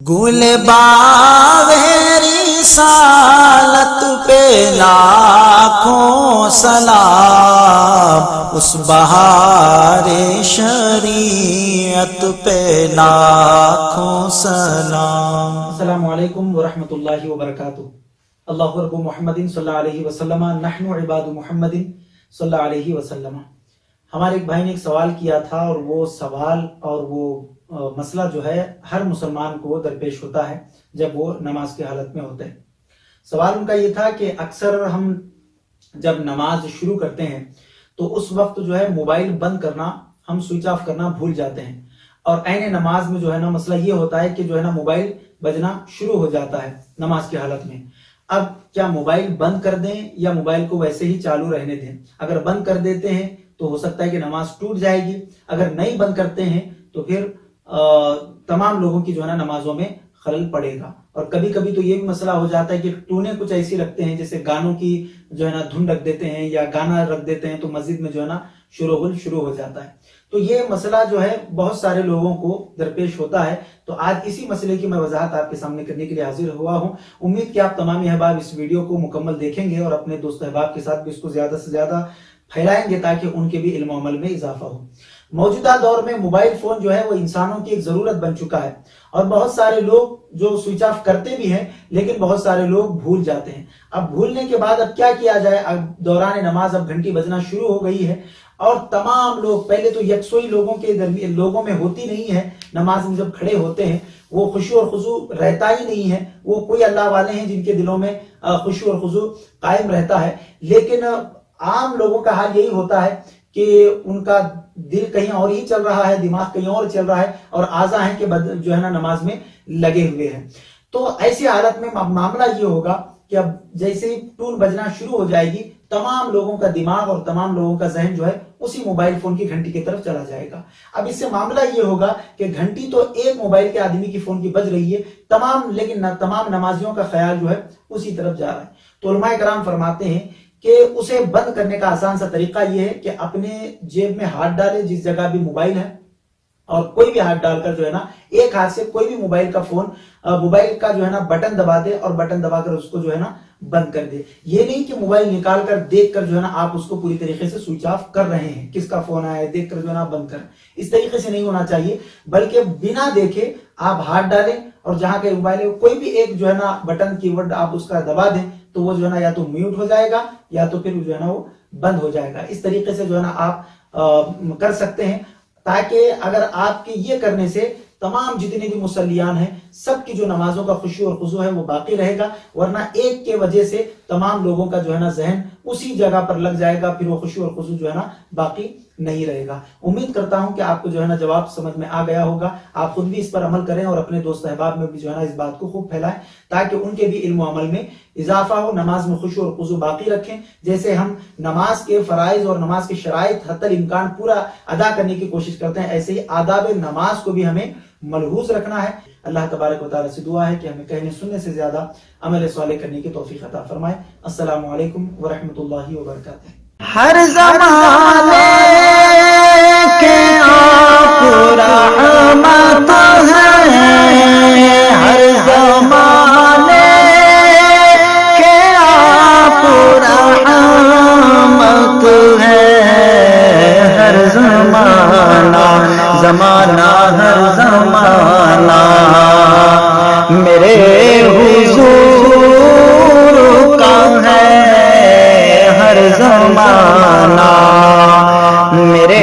گل باغ رسالت پہ لاکھوں سلام، اس بہار شریعت پہ لاکھوں سلام۔ السلام علیکم ورحمۃ اللہ وبرکاتہ۔ اللہ رب محمد صلی اللہ علیہ وسلم، نحن عباد محمد صلی اللہ علیہ وسلم۔ ہمارے ایک بھائی نے ایک سوال کیا تھا، اور وہ سوال اور وہ مسئلہ جو ہے ہر مسلمان کو درپیش ہوتا ہے جب وہ نماز کی حالت میں ہوتے ہیں۔ سوال ان کا یہ تھا کہ اکثر ہم جب نماز شروع کرتے ہیں تو اس وقت جو ہے موبائل بند کرنا، ہم سوئچ آف کرنا بھول جاتے ہیں، اور عین نماز میں جو ہے نا مسئلہ یہ ہوتا ہے کہ جو ہے نا موبائل بجنا شروع ہو جاتا ہے نماز کی حالت میں۔ اب کیا موبائل بند کر دیں یا موبائل کو ویسے ہی چالو رہنے دیں؟ اگر بند کر دیتے ہیں تو ہو سکتا ہے کہ نماز ٹوٹ جائے گی، اگر نہیں بند کرتے ہیں تو پھر تمام لوگوں کی جو ہے نا نمازوں میں خلل پڑے گا۔ اور کبھی کبھی تو یہ بھی مسئلہ ہو جاتا ہے کہ ٹونیں کچھ ایسی رکھتے ہیں، جیسے گانوں کی جو ہے نا دھن رکھ دیتے ہیں یا گانا رکھ دیتے ہیں، تو مسجد میں جو ہے نا شروع ہو جاتا ہے۔ تو یہ مسئلہ جو ہے بہت سارے لوگوں کو درپیش ہوتا ہے۔ تو آج اسی مسئلے کی میں وضاحت آپ کے سامنے کرنے کے لیے حاضر ہوا ہوں۔ امید کہ آپ تمام احباب اس ویڈیو کو مکمل دیکھیں گے اور اپنے دوست احباب کے ساتھ بھی اس کو زیادہ سے زیادہ پھیلائیں گے تاکہ ان کے بھی علم و عمل میں اضافہ ہو۔ موجودہ دور میں موبائل فون جو ہے وہ انسانوں کی ایک ضرورت بن چکا ہے، اور بہت سارے لوگ جو سوئچ آف کرتے بھی ہیں لیکن بہت سارے لوگ بھول جاتے ہیں۔ اب بھولنے کے بعد اب کیا کیا جائے؟ اب دوران نماز اب گھنٹی بجنا شروع ہو گئی ہے، اور تمام لوگ، پہلے تو یکسوئی لوگوں میں ہوتی نہیں ہے، نماز میں جب کھڑے ہوتے ہیں وہ خشوع اور خضوع رہتا ہی نہیں ہے۔ وہ کوئی اللہ والے ہیں جن کے دلوں میں خشوع اور خضوع قائم رہتا ہے، لیکن عام لوگوں کا حال یہی ہوتا ہے کہ ان کا دل کہیں اور ہی چل رہا ہے، دماغ کہیں اور چل رہا ہے، اور اعضاء ہیں کہ جو ہے نا نماز میں لگے ہوئے ہیں۔ تو ایسی حالت میں معاملہ یہ ہوگا کہ اب جیسے ہی ٹون بجنا شروع ہو جائے گی، تمام لوگوں کا دماغ اور تمام لوگوں کا ذہن جو ہے اسی موبائل فون کی گھنٹی کی طرف چلا جائے گا۔ اب اس سے معاملہ یہ ہوگا کہ گھنٹی تو ایک موبائل کے آدمی کی فون کی بج رہی ہے، لیکن تمام نمازیوں کا خیال جو ہے اسی طرف جا رہا ہے۔ تو علماء کرام فرماتے ہیں کہ اسے بند کرنے کا آسان سا طریقہ یہ ہے کہ اپنے جیب میں ہاتھ ڈالے، جس جگہ بھی موبائل ہے، اور کوئی بھی ہاتھ ڈال کر جو ہے نا ایک ہاتھ سے کوئی بھی موبائل کا جو ہے نا بٹن دبا دے، اور بٹن دبا کر اس کو جو ہے نا بند کر دے۔ یہ نہیں کہ موبائل نکال کر دیکھ کر جو ہے نا آپ اس کو پوری طریقے سے سوئچ آف کر رہے ہیں، کس کا فون آیا ہے دیکھ کر جو ہے نا بند کر، اس طریقے سے نہیں ہونا چاہیے، بلکہ بنا دیکھے آپ ہاتھ ڈالیں، اور جہاں کے موبائل ہے کوئی بھی ایک جو ہے نا بٹن کی ورڈ آپ اس کا دبا دیں، تو وہ جو ہے نا یا تو میوٹ ہو جائے گا یا تو پھر جو ہے نا وہ بند ہو جائے گا۔ اس طریقے سے جو ہے نا آپ کر سکتے ہیں، تاکہ اگر آپ کے یہ کرنے سے تمام جتنے بھی مصلیان ہیں سب کی جو نمازوں کا خشوع اور خضوع ہے وہ باقی رہے گا، ورنہ ایک کے وجہ سے تمام لوگوں کا جو ہے نا ذہن اسی جگہ پر لگ جائے گا، پھر وہ خشوع اور خضوع جو ہے نا باقی نہیں رہے گا۔ امید کرتا ہوں کہ آپ کو جو ہے نا جواب سمجھ میں آ گیا ہوگا۔ آپ خود بھی اس پر عمل کریں اور اپنے دوست احباب میں بھی جو ہے نا اس بات کو خوب پھیلائیں، تاکہ ان کے بھی علم و عمل میں اضافہ ہو، نماز میں خشوع اور خضوع باقی رکھیں۔ جیسے ہم نماز کے فرائض اور نماز کے شرائط حتی الامکان پورا ادا کرنے کی کوشش کرتے ہیں، ایسے ہی آداب نماز کو بھی ہمیں ملحوظ رکھنا ہے۔ اللہ تبارک و تعالی سے دعا ہے کہ ہمیں کہنے سننے سے زیادہ عمل صالح کرنے کی توفیق عطا فرمائے۔ السلام علیکم ورحمۃ اللہ وبرکاتہ۔ ہر زمانے کے آپ رحمت ہیں، ہر زمانے کے آپ رحمت ہیں، ہر زمانہ ہر زمانہ میرے حضور کا ہے، ہر زمانہ میرے